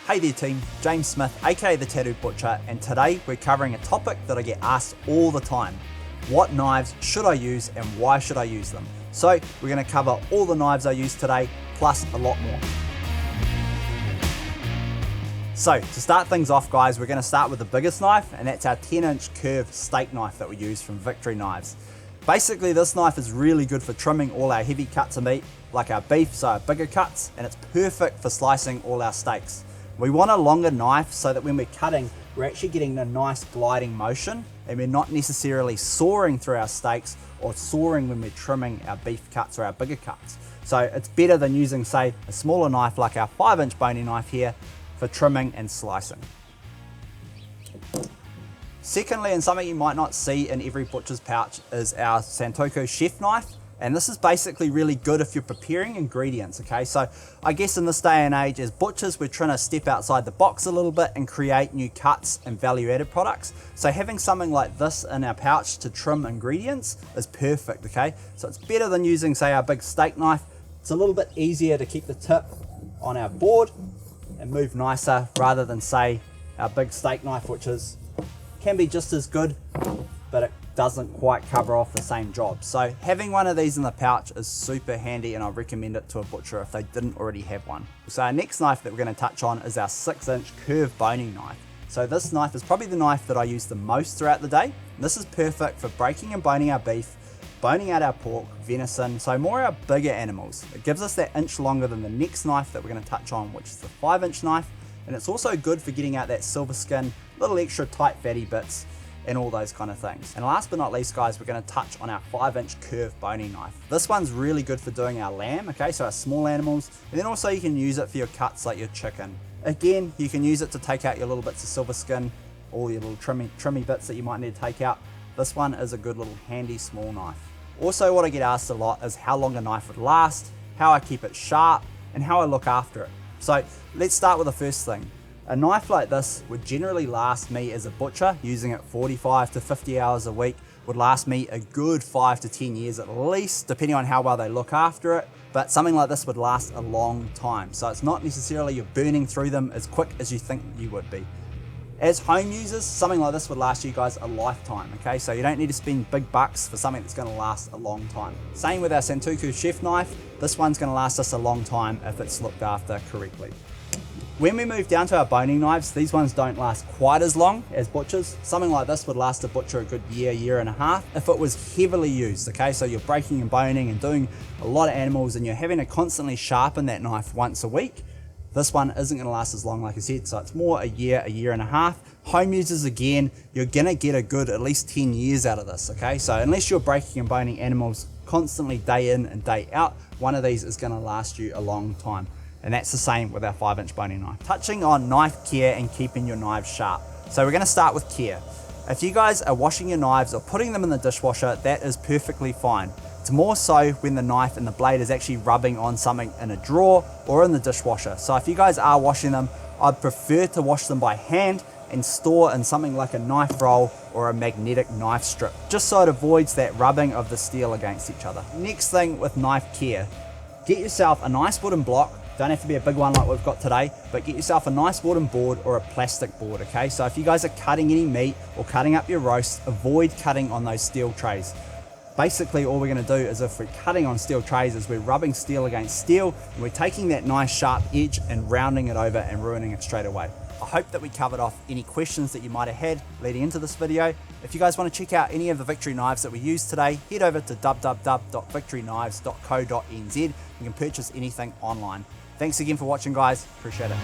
Hey there team, James Smith aka The Tattooed Butcher, and today we're covering a topic that I get asked all the time. What knives should I use and why should I use them? So we're going to cover all the knives I use today, plus a lot more. So to start things off guys, we're going to start with the biggest knife, and that's our 10-inch curved steak knife that we use from Victory Knives. Basically this knife is really good for trimming all our heavy cuts of meat, like our beef, so our bigger cuts, and it's perfect for slicing all our steaks. We want a longer knife so that when we're cutting, we're actually getting a nice gliding motion and we're not necessarily sawing through our steaks or sawing when we're trimming our beef cuts or our bigger cuts. So it's better than using, say, a smaller knife like our 5-inch bony knife here for trimming and slicing. Secondly, and something you might not see in every butcher's pouch, is our Santoku chef knife. And this is basically really good if you're preparing ingredients, okay? So I guess in this day and age as butchers, we're trying to step outside the box a little bit and create new cuts and value-added products. So having something like this in our pouch to trim ingredients is perfect, okay? So it's better than using, say, our big steak knife. It's a little bit easier to keep the tip on our board and move nicer rather than, say, our big steak knife, which can be just as good, but it doesn't quite cover off the same job. So having one of these in the pouch is super handy, and I recommend it to a butcher if they didn't already have one. So our next knife that we're going to touch on is our 6-inch curved boning knife. So this knife is probably the knife that I use the most throughout the day. This is perfect for breaking and boning our beef, boning out our pork, venison, so more our bigger animals. It gives us that inch longer than the next knife that we're going to touch on, which is the 5-inch knife, and it's also good for getting out that silver skin, little extra tight fatty bits, and all those kind of things. And last but not least guys, we're going to touch on our 5-inch curved boning knife. This one's really good for doing our lamb, okay, so our small animals, and then also you can use it for your cuts like your chicken. Again, you can use it to take out your little bits of silver skin, all your little trimmy bits that you might need to take out. This one is a good little handy small knife. Also, what I get asked a lot is how long a knife would last, how I keep it sharp, and how I look after it. So let's start with the first thing. A knife like this would generally last me as a butcher, using it 45 to 50 hours a week, would last me a good 5 to 10 years at least, depending on how well they look after it. But something like this would last a long time. So it's not necessarily you're burning through them as quick as you think you would be. As home users, something like this would last you guys a lifetime, okay? So you don't need to spend big bucks for something that's gonna last a long time. Same with our Santoku chef knife. This one's gonna last us a long time if it's looked after correctly. When we move down to our boning knives, these ones don't last quite as long as butchers. Something like this would last a butcher a good year and a half if it was heavily used, okay? So you're breaking and boning and doing a lot of animals and you're having to constantly sharpen that knife once a week. This one isn't gonna last as long, like I said, so it's more a year and a half. Home users, again, you're gonna get a good at least 10 years out of this, okay? So unless you're breaking and boning animals constantly day in and day out, one of these is gonna last you a long time. And that's the same with our 5-inch boning knife. Touching on knife care and keeping your knives sharp. So we're gonna start with care. If you guys are washing your knives or putting them in the dishwasher, that is perfectly fine. It's more so when the knife and the blade is actually rubbing on something in a drawer or in the dishwasher. So if you guys are washing them, I'd prefer to wash them by hand and store in something like a knife roll or a magnetic knife strip, just so it avoids that rubbing of the steel against each other. Next thing with knife care, get yourself a nice wooden block. Don't have to be a big one like we've got today, but get yourself a nice wooden board or a plastic board, okay? So if you guys are cutting any meat or cutting up your roast, avoid cutting on those steel trays. Basically, all we're gonna do is, if we're cutting on steel trays, is we're rubbing steel against steel, and we're taking that nice sharp edge and rounding it over and ruining it straight away. I hope that we covered off any questions that you might have had leading into this video. If you guys want to check out any of the Victory knives that we used today, head over to www.victoryknives.co.nz. You can purchase anything online. Thanks again for watching guys, appreciate it.